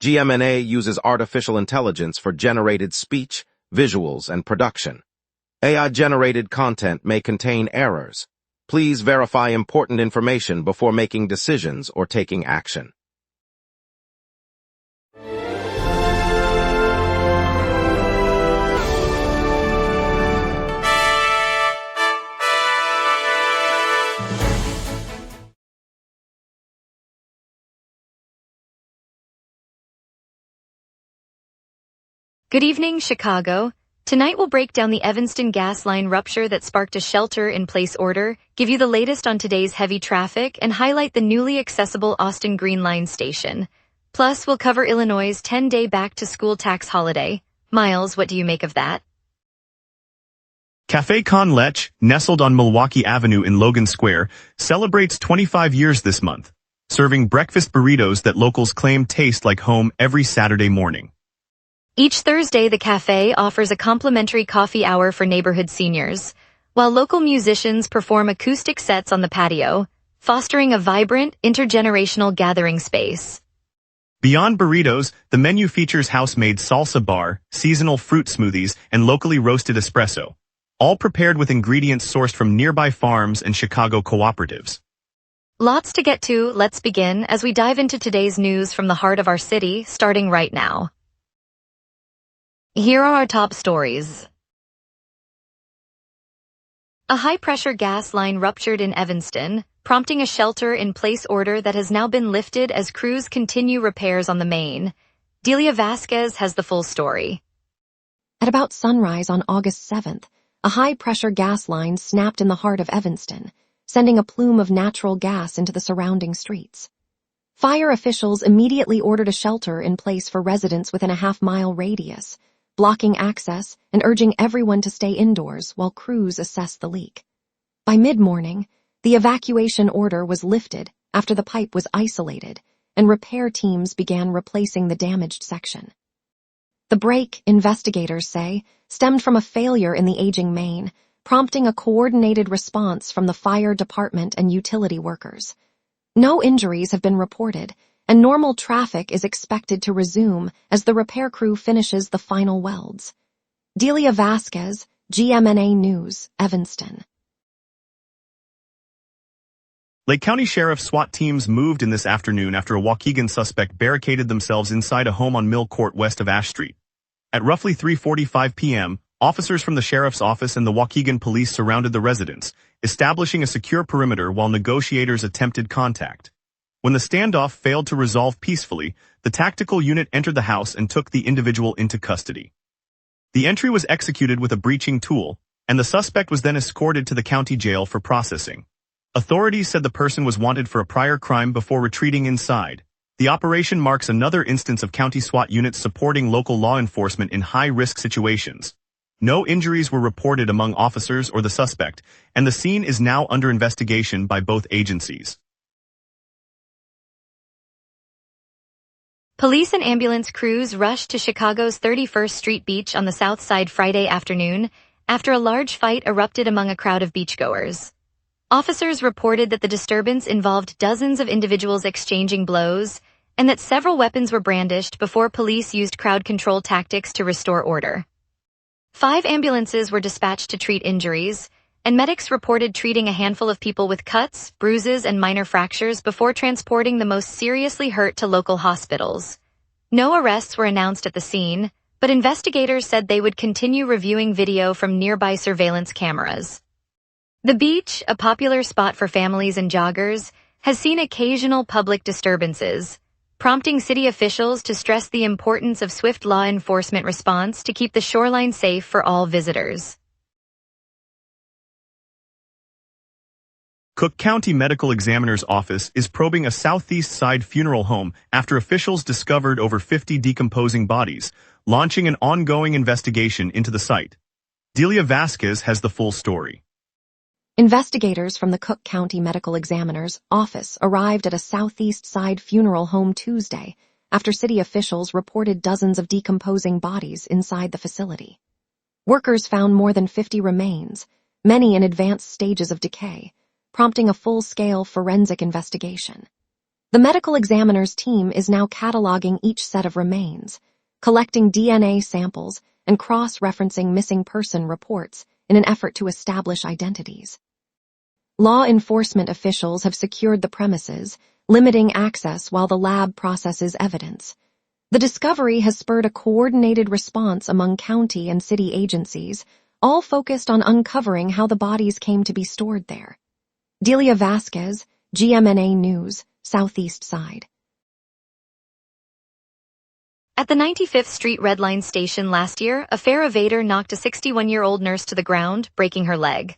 GMNA uses artificial intelligence for generated speech, visuals, and production. AI-generated content may contain errors. Please verify important information before making decisions or taking action. Good evening, Chicago. Tonight we'll break down the Evanston gas line rupture that sparked a shelter-in-place order, give you the latest on today's heavy traffic, and highlight the newly accessible Austin Green Line station. Plus, we'll cover Illinois' 10-day back-to-school tax holiday. Miles, what do you make of that? Café Con Leche, nestled on Milwaukee Avenue in Logan Square, celebrates 25 years this month, serving breakfast burritos that locals claim taste like home every Saturday morning. Each Thursday, the cafe offers a complimentary coffee hour for neighborhood seniors, while local musicians perform acoustic sets on the patio, fostering a vibrant, intergenerational gathering space. Beyond burritos, the menu features house-made salsa bar, seasonal fruit smoothies, and locally roasted espresso, all prepared with ingredients sourced from nearby farms and Chicago cooperatives. Lots to get to. Let's begin as we dive into today's news from the heart of our city, starting right now. Here are our top stories. A high-pressure gas line ruptured in Evanston, prompting a shelter-in-place order that has now been lifted as crews continue repairs on the main. Delia Vasquez has the full story. At about sunrise on August 7th, a high-pressure gas line snapped in the heart of Evanston, sending a plume of natural gas into the surrounding streets. Fire officials immediately ordered a shelter in place for residents within a half-mile radius, blocking access and urging everyone to stay indoors while crews assessed the leak. By mid-morning, the evacuation order was lifted after the pipe was isolated, and repair teams began replacing the damaged section. The break, investigators say, stemmed from a failure in the aging main, prompting a coordinated response from the fire department and utility workers. No injuries have been reported, and normal traffic is expected to resume as the repair crew finishes the final welds. Delia Vasquez, GMNA News, Evanston. Lake County Sheriff's SWAT teams moved in this afternoon after a Waukegan suspect barricaded themselves inside a home on Mill Court west of Ash Street. At roughly 3:45 p.m., officers from the Sheriff's Office and the Waukegan Police surrounded the residence, establishing a secure perimeter while negotiators attempted contact. When the standoff failed to resolve peacefully, the tactical unit entered the house and took the individual into custody. The entry was executed with a breaching tool, and the suspect was then escorted to the county jail for processing. Authorities said the person was wanted for a prior crime before retreating inside. The operation marks another instance of county SWAT units supporting local law enforcement in high-risk situations. No injuries were reported among officers or the suspect, and the scene is now under investigation by both agencies. Police and ambulance crews rushed to Chicago's 31st Street Beach on the south side Friday afternoon after a large fight erupted among a crowd of beachgoers. Officers reported that the disturbance involved dozens of individuals exchanging blows and that several weapons were brandished before police used crowd control tactics to restore order. 5 ambulances were dispatched to treat injuries, and medics reported treating a handful of people with cuts, bruises, and minor fractures before transporting the most seriously hurt to local hospitals. No arrests were announced at the scene, but investigators said they would continue reviewing video from nearby surveillance cameras. The beach, a popular spot for families and joggers, has seen occasional public disturbances, prompting city officials to stress the importance of swift law enforcement response to keep the shoreline safe for all visitors. Cook County Medical Examiner's Office is probing a southeast side funeral home after officials discovered over 50 decomposing bodies, launching an ongoing investigation into the site. Delia Vasquez has the full story. Investigators from the Cook County Medical Examiner's Office arrived at a southeast side funeral home Tuesday after city officials reported dozens of decomposing bodies inside the facility. Workers found more than 50 remains, many in advanced stages of decay, prompting a full-scale forensic investigation. The medical examiner's team is now cataloging each set of remains, collecting DNA samples and cross-referencing missing person reports in an effort to establish identities. Law enforcement officials have secured the premises, limiting access while the lab processes evidence. The discovery has spurred a coordinated response among county and city agencies, all focused on uncovering how the bodies came to be stored there. Delia Vasquez, GMNA News, Southeast Side. At the 95th Street Red Line station last year, a fare evader knocked a 61-year-old nurse to the ground, breaking her leg.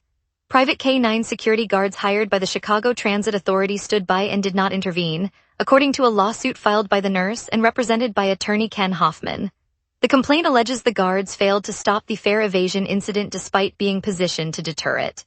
Private K-9 security guards hired by the Chicago Transit Authority stood by and did not intervene, according to a lawsuit filed by the nurse and represented by attorney Ken Hoffman. The complaint alleges the guards failed to stop the fare evasion incident despite being positioned to deter it.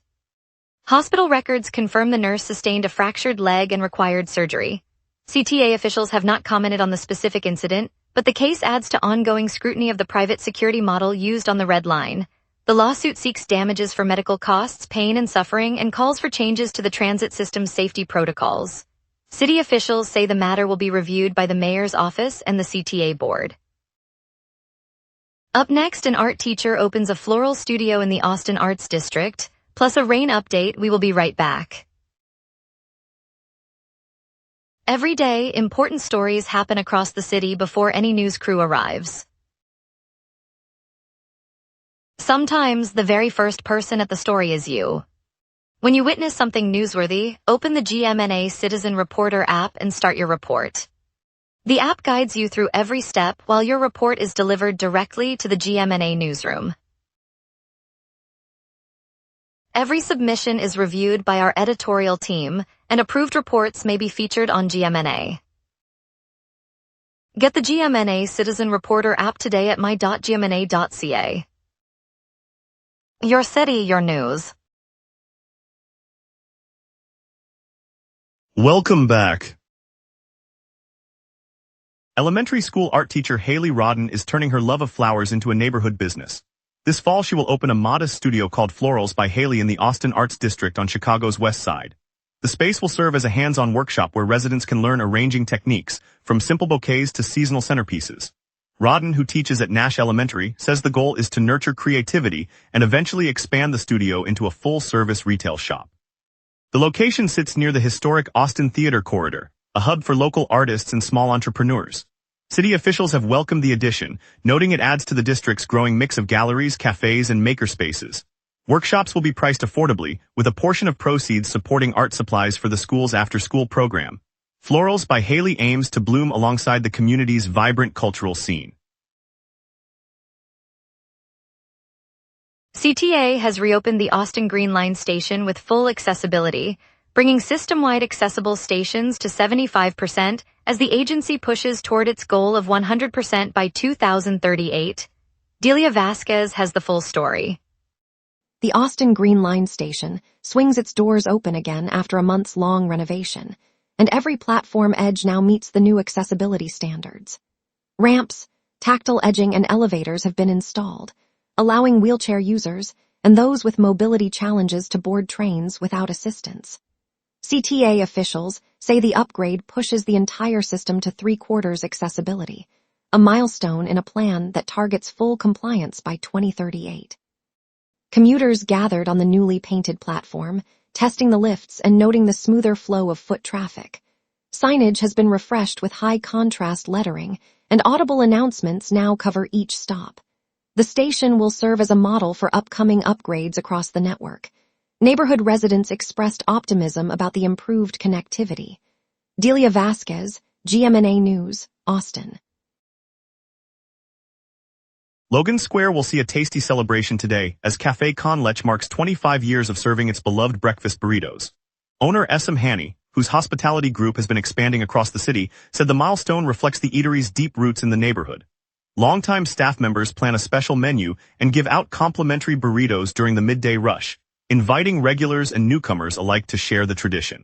Hospital records confirm the nurse sustained a fractured leg and required surgery. CTA officials have not commented on the specific incident, but the case adds to ongoing scrutiny of the private security model used on the Red Line. The lawsuit seeks damages for medical costs, pain and suffering, and calls for changes to the transit system's safety protocols. City officials say the matter will be reviewed by the mayor's office and the CTA board. Up next, an art teacher opens a floral studio in the Austin Arts District, plus a rain update. We will be right back. Every day, important stories happen across the city before any news crew arrives. Sometimes the very first person at the story is you. When you witness something newsworthy, open the GMNA Citizen Reporter app and start your report. The app guides you through every step while your report is delivered directly to the GMNA newsroom. Every submission is reviewed by our editorial team, and approved reports may be featured on GMNA. Get the GMNA Citizen Reporter app today at my.gmna.ca. Your city, your news. Welcome back. Elementary school art teacher Haley Rodden is turning her love of flowers into a neighborhood business. This fall she will open a modest studio called Florals by Haley in the Austin Arts District on Chicago's west side. The space will serve as a hands-on workshop where residents can learn arranging techniques, from simple bouquets to seasonal centerpieces. Rodden, who teaches at Nash Elementary, says the goal is to nurture creativity and eventually expand the studio into a full-service retail shop. The location sits near the historic Austin Theater Corridor, a hub for local artists and small entrepreneurs. City officials have welcomed the addition, noting it adds to the district's growing mix of galleries, cafes, and makerspaces. Workshops will be priced affordably, with a portion of proceeds supporting art supplies for the school's after-school program. Florals by Haley aims to bloom alongside the community's vibrant cultural scene. CTA has reopened the Austin Green Line station with full accessibility, bringing system-wide accessible stations to 75% as the agency pushes toward its goal of 100% by 2038. Delia Vasquez has the full story. The Austin Green Line station swings its doors open again after a months-long renovation, and every platform edge now meets the new accessibility standards. Ramps, tactile edging, and elevators have been installed, allowing wheelchair users and those with mobility challenges to board trains without assistance. CTA officials say the upgrade pushes the entire system to 3/4 accessibility, a milestone in a plan that targets full compliance by 2038. Commuters gathered on the newly painted platform, testing the lifts and noting the smoother flow of foot traffic. Signage has been refreshed with high-contrast lettering, and audible announcements now cover each stop. The station will serve as a model for upcoming upgrades across the network. Neighborhood residents expressed optimism about the improved connectivity. Delia Vasquez, GMNA News, Austin. Logan Square will see a tasty celebration today as Café Con Leche marks 25 years of serving its beloved breakfast burritos. Owner Esam Hani, whose hospitality group has been expanding across the city, said the milestone reflects the eatery's deep roots in the neighborhood. Longtime staff members plan a special menu and give out complimentary burritos during the midday rush, inviting regulars and newcomers alike to share the tradition.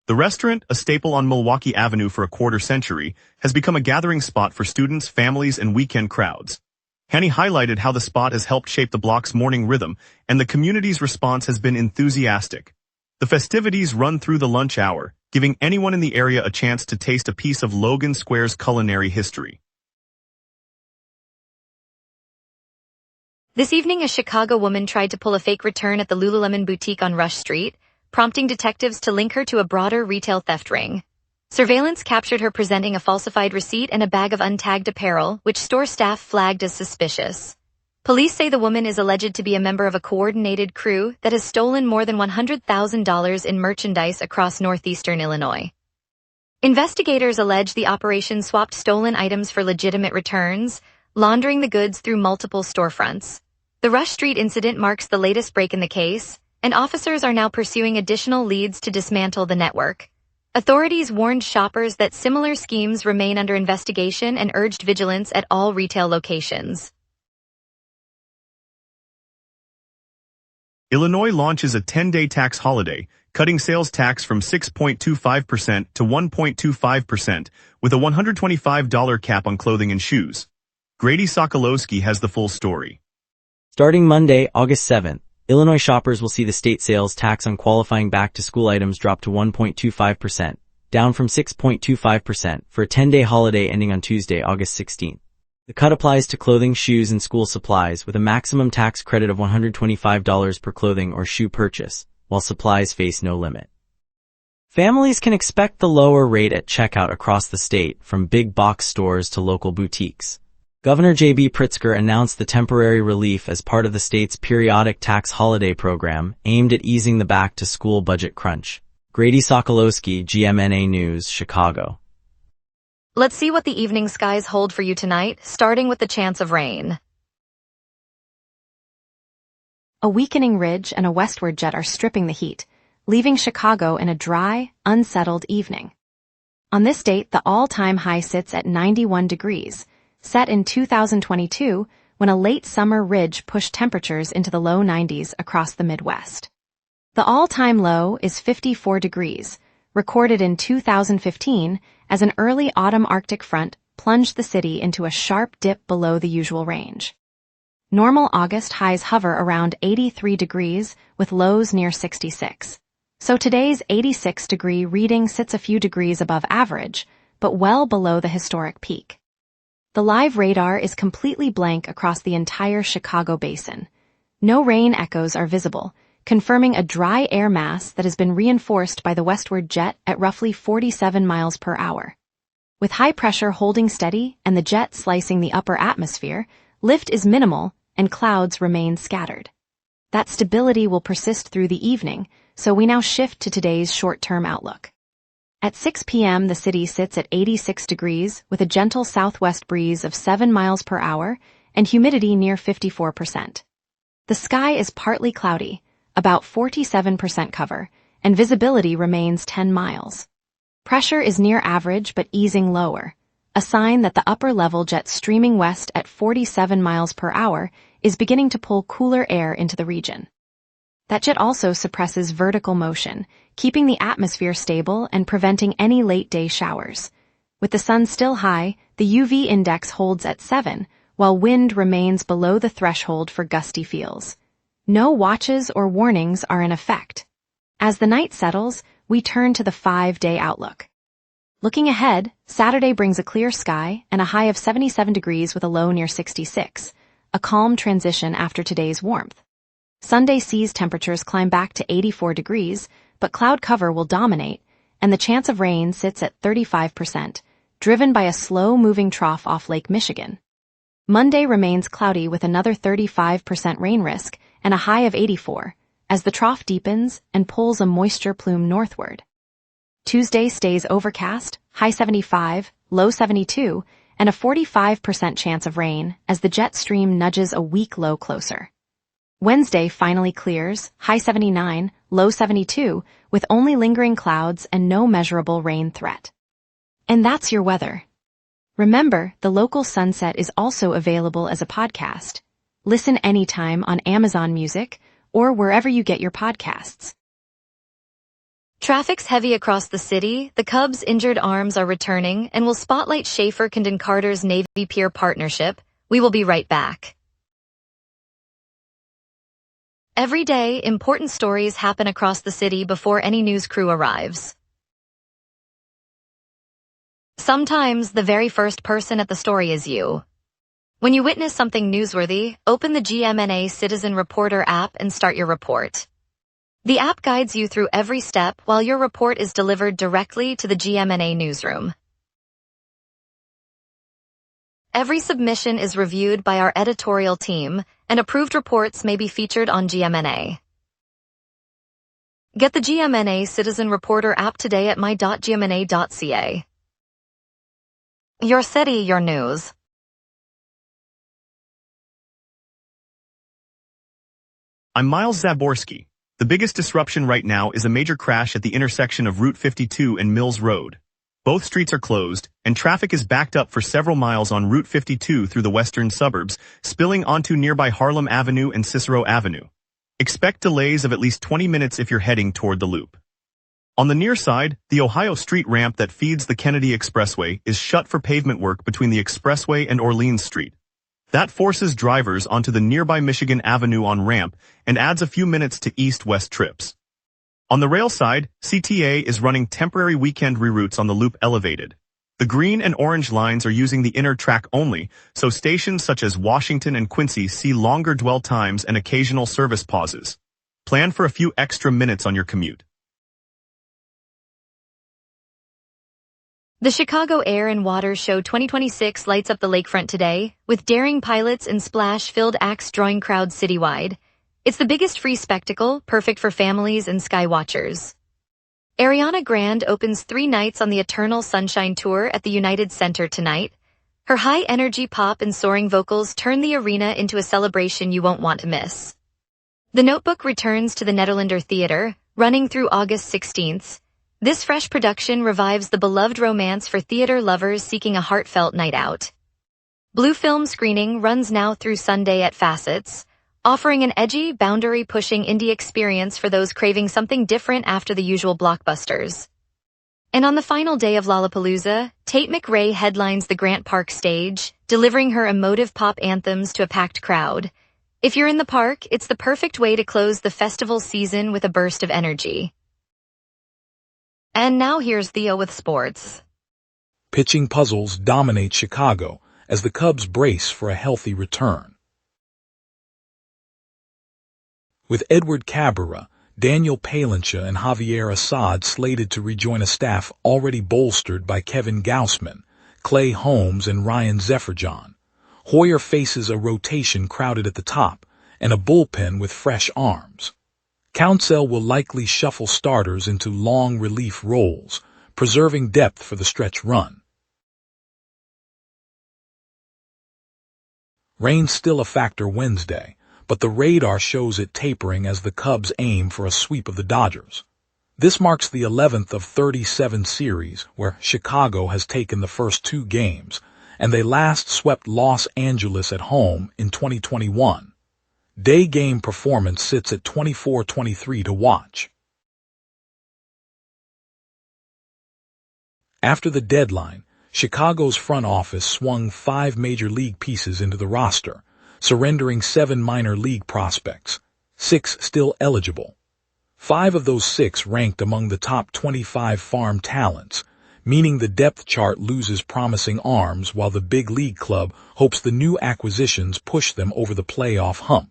The restaurant, a staple on Milwaukee Avenue for a quarter century, has become a gathering spot for students, families, and weekend crowds. Hani highlighted how the spot has helped shape the block's morning rhythm, and the community's response has been enthusiastic. The festivities run through the lunch hour, giving anyone in the area a chance to taste a piece of Logan Square's culinary history. This evening, a Chicago woman tried to pull a fake return at the Lululemon boutique on Rush Street, prompting detectives to link her to a broader retail theft ring. Surveillance captured her presenting a falsified receipt and a bag of untagged apparel, which store staff flagged as suspicious. Police say the woman is alleged to be a member of a coordinated crew that has stolen more than $100,000 in merchandise across northeastern Illinois. Investigators allege the operation swapped stolen items for legitimate returns, laundering the goods through multiple storefronts. The Rush Street incident marks the latest break in the case, and officers are now pursuing additional leads to dismantle the network. Authorities warned shoppers that similar schemes remain under investigation and urged vigilance at all retail locations. Illinois launches a 10-day tax holiday, cutting sales tax from 6.25% to 1.25%, with a $125 cap on clothing and shoes. Grady Sokolowski has the full story. Starting Monday, August 7th, Illinois shoppers will see the state sales tax on qualifying back-to-school items drop to 1.25%, down from 6.25% for a 10-day holiday ending on Tuesday, August 16th. The cut applies to clothing, shoes, and school supplies with a maximum tax credit of $125 per clothing or shoe purchase, while supplies face no limit. Families can expect the lower rate at checkout across the state, from big box stores to local boutiques. Governor J.B. Pritzker announced the temporary relief as part of the state's periodic tax holiday program aimed at easing the back-to-school budget crunch. Grady Sokolowski, GMNA News, Chicago. Let's see what the evening skies hold for you tonight, starting with the chance of rain. A weakening ridge and a westward jet are stripping the heat, leaving Chicago in a dry, unsettled evening. On this date, the all-time high sits at 91 degrees, set in 2022 when a late summer ridge pushed temperatures into the low 90s across the Midwest. The all-time low is 54 degrees, recorded in 2015 as an early autumn Arctic front plunged the city into a sharp dip below the usual range. Normal August highs hover around 83 degrees with lows near 66. So today's 86-degree reading sits a few degrees above average, but well below the historic peak. The live radar is completely blank across the entire Chicago basin. No rain echoes are visible, confirming a dry air mass that has been reinforced by the westward jet at roughly 47 miles per hour. With high pressure holding steady and the jet slicing the upper atmosphere, lift is minimal and clouds remain scattered. That stability will persist through the evening, so we now shift to today's short-term outlook. At 6 p.m., the city sits at 86 degrees with a gentle southwest breeze of 7 miles per hour and humidity near 54%. The sky is partly cloudy, about 47% cover, and visibility remains 10 miles. Pressure is near average but easing lower, a sign that the upper-level jet streaming west at 47 miles per hour is beginning to pull cooler air into the region. That jet also suppresses vertical motion, keeping the atmosphere stable and preventing any late-day showers. With the sun still high, the UV index holds at 7, while wind remains below the threshold for gusty feels. No watches or warnings are in effect. As the night settles, we turn to the 5-day outlook. Looking ahead, Saturday brings a clear sky and a high of 77 degrees with a low near 66, a calm transition after today's warmth. Sunday sees temperatures climb back to 84 degrees, but cloud cover will dominate, and the chance of rain sits at 35%, driven by a slow-moving trough off Lake Michigan. Monday remains cloudy with another 35% rain risk and a high of 84, as the trough deepens and pulls a moisture plume northward. Tuesday stays overcast, high 75, low 72, and a 45% chance of rain as the jet stream nudges a weak low closer. Wednesday finally clears, high 79, low 72, with only lingering clouds and no measurable rain threat. And that's your weather. Remember, the local sunset is also available as a podcast. Listen anytime on Amazon Music or wherever you get your podcasts. Traffic's heavy across the city, the Cubs' injured arms are returning, and will spotlight Schaefer Condon Carter's Navy Pier partnership. We will be right back. Every day, important stories happen across the city before any news crew arrives. Sometimes the very first person at the story is you. When you witness something newsworthy, open the GMNA Citizen Reporter app and start your report. The app guides you through every step while your report is delivered directly to the GMNA newsroom. Every submission is reviewed by our editorial team, and approved reports may be featured on GMNA. Get the GMNA Citizen Reporter app today at my.gmna.ca. Your city, your news. I'm Miles Zaborski. The biggest disruption right now is a major crash at the intersection of Route 52 and Mills Road. Both streets are closed, and traffic is backed up for several miles on Route 52 through the western suburbs, spilling onto nearby Harlem Avenue and Cicero Avenue. Expect delays of at least 20 minutes if you're heading toward the loop. On the near side, the Ohio Street ramp that feeds the Kennedy Expressway is shut for pavement work between the Expressway and Orleans Street. That forces drivers onto the nearby Michigan Avenue on-ramp and adds a few minutes to east-west trips. On the rail side, CTA is running temporary weekend reroutes on the loop elevated. The green and orange lines are using the inner track only, so stations such as Washington and Quincy see longer dwell times and occasional service pauses. Plan for a few extra minutes on your commute. The Chicago Air and Water Show 2026 lights up the lakefront today, with daring pilots and splash-filled acts drawing crowds citywide. It's the biggest free spectacle, perfect for families and sky watchers. Ariana Grande opens 3 nights on the Eternal Sunshine Tour at the United Center tonight. Her high-energy pop and soaring vocals turn the arena into a celebration you won't want to miss. The Notebook returns to the Nederlander Theater, running through August 16th. This fresh production revives the beloved romance for theater lovers seeking a heartfelt night out. Blue Film screening runs now through Sunday at Facets, offering an edgy, boundary-pushing indie experience for those craving something different after the usual blockbusters. And on the final day of Lollapalooza, Tate McRae headlines the Grant Park stage, delivering her emotive pop anthems to a packed crowd. If you're in the park, it's the perfect way to close the festival season with a burst of energy. And now here's Theo with sports. Pitching puzzles dominate Chicago as the Cubs brace for a healthy return. With Edward Cabrera, Daniel Palancha, and Javier Assad slated to rejoin a staff already bolstered by Kevin Gausman, Clay Holmes, and Ryan Zefferjon, Hoyer faces a rotation crowded at the top and a bullpen with fresh arms. Counsell will likely shuffle starters into long relief roles, preserving depth for the stretch run. Rain's still a factor Wednesday, but the radar shows it tapering as the Cubs aim for a sweep of the Dodgers. This marks the 11th of 37 series where Chicago has taken the first 2 games, and they last swept Los Angeles at home in 2021. Day game performance sits at 24-23 to watch. After the deadline, Chicago's front office swung 5 major league pieces into the roster, surrendering 7 minor league prospects, 6 still eligible. 5 of those 6 ranked among the top 25 farm talents, meaning the depth chart loses promising arms while the big league club hopes the new acquisitions push them over the playoff hump.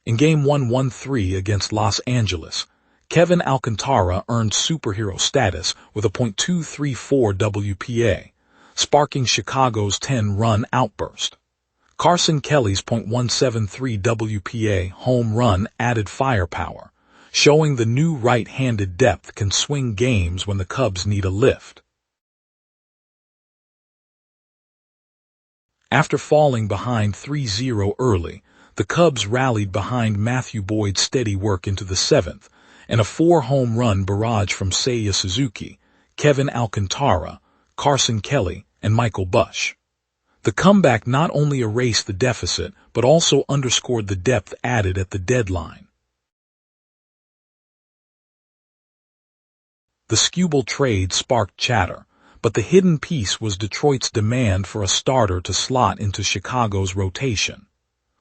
In Game 1-1-3 against Los Angeles, Kevin Alcantara earned superhero status with a .234 WPA, sparking Chicago's 10-run outburst. Carson Kelly's .173 WPA home run added firepower, showing the new right-handed depth can swing games when the Cubs need a lift. After falling behind 3-0 early, the Cubs rallied behind Matthew Boyd's steady work into the 7th, and a 4-home run barrage from Seiya Suzuki, Kevin Alcantara, Carson Kelly, and Michael Busch. The comeback not only erased the deficit, but also underscored the depth added at the deadline. The Skubal trade sparked chatter, but the hidden piece was Detroit's demand for a starter to slot into Chicago's rotation.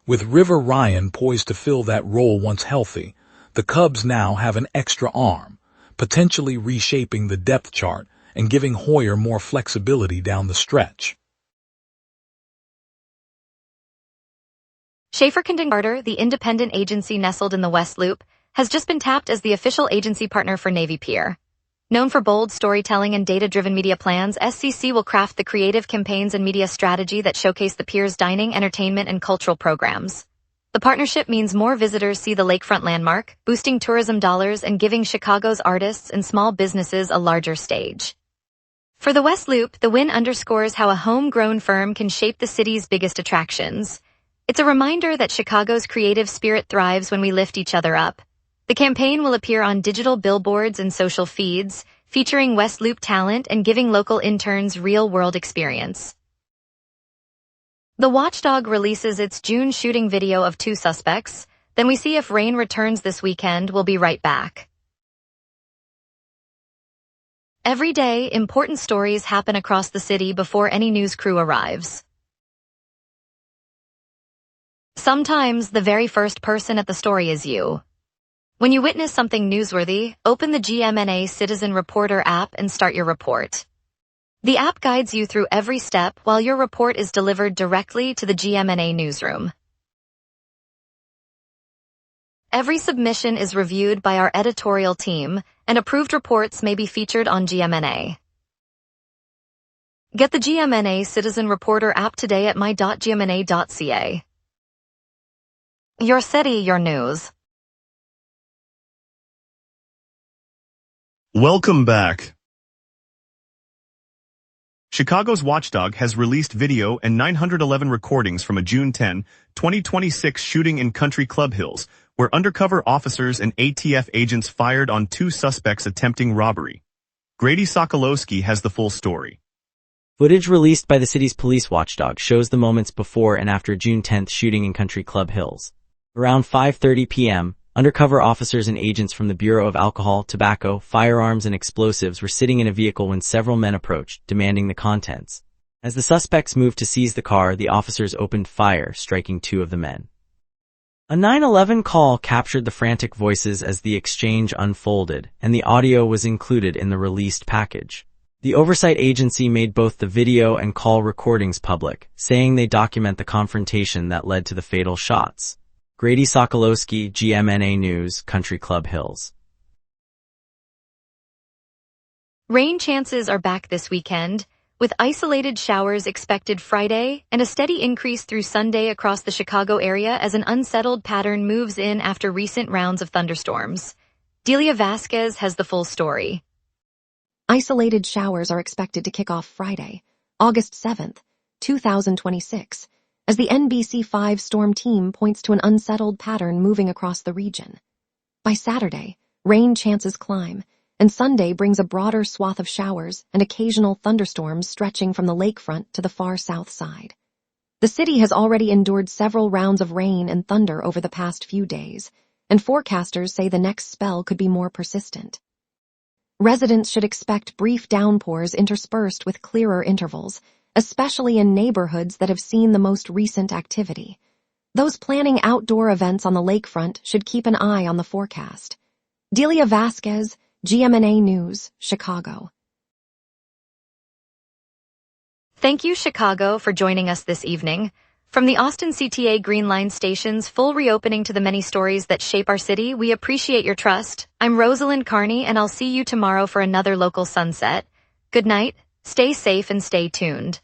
With River Ryan poised to fill that role once healthy, the Cubs now have an extra arm, potentially reshaping the depth chart and giving Hoyer more flexibility down the stretch. Schaefer Carter, the independent agency nestled in the West Loop, has just been tapped as the official agency partner for Navy Pier. Known for bold storytelling and data-driven media plans, SCC will craft the creative campaigns and media strategy that showcase the Pier's dining, entertainment, and cultural programs. The partnership means more visitors see the lakefront landmark, boosting tourism dollars and giving Chicago's artists and small businesses a larger stage. For the West Loop, the win underscores how a homegrown firm can shape the city's biggest attractions. It's a reminder that Chicago's creative spirit thrives when we lift each other up. The campaign will appear on digital billboards and social feeds, featuring West Loop talent and giving local interns real-world experience. The Watchdog releases its June shooting video of 2 suspects. Then we see if rain returns this weekend. We'll be right back. Every day, important stories happen across the city before any news crew arrives. Sometimes the very first person at the story is you. When you witness something newsworthy, open the GMNA Citizen Reporter app and start your report. The app guides you through every step while your report is delivered directly to the GMNA newsroom. Every submission is reviewed by our editorial team, and approved reports may be featured on GMNA. Get the GMNA Citizen Reporter app today at my.gmna.ca. Your city, your news. Welcome back. Chicago's Watchdog has released video and 911 recordings from a June 10, 2026 shooting in Country Club Hills, where undercover officers and ATF agents fired on 2 suspects attempting robbery. Grady Sokolowski has the full story. Footage released by the city's police watchdog shows the moments before and after June 10th shooting in Country Club Hills. Around 5:30 p.m., undercover officers and agents from the Bureau of Alcohol, Tobacco, Firearms, and Explosives were sitting in a vehicle when several men approached, demanding the contents. As the suspects moved to seize the car, the officers opened fire, striking 2 of the men. A 911 call captured the frantic voices as the exchange unfolded, and the audio was included in the released package. The oversight agency made both the video and call recordings public, saying they document the confrontation that led to the fatal shots. Grady Sokolowski, GMNA News, Country Club Hills. Rain chances are back this weekend, with isolated showers expected Friday and a steady increase through Sunday across the Chicago area as an unsettled pattern moves in after recent rounds of thunderstorms. Delia Vasquez has the full story. Isolated showers are expected to kick off Friday, August 7th, 2026, as the NBC5 storm team points to an unsettled pattern moving across the region. By Saturday, rain chances climb, and Sunday brings a broader swath of showers and occasional thunderstorms stretching from the lakefront to the far south side. The city has already endured several rounds of rain and thunder over the past few days, and forecasters say the next spell could be more persistent. Residents should expect brief downpours interspersed with clearer intervals, especially in neighborhoods that have seen the most recent activity. Those planning outdoor events on the lakefront should keep an eye on the forecast. Delia Vasquez, GMNA News, Chicago. Thank you, Chicago, for joining us this evening. From the Austin CTA Green Line station's full reopening to the many stories that shape our city, we appreciate your trust. I'm Rosalind Carney, and I'll see you tomorrow for another local sunset. Good night, stay safe, and stay tuned.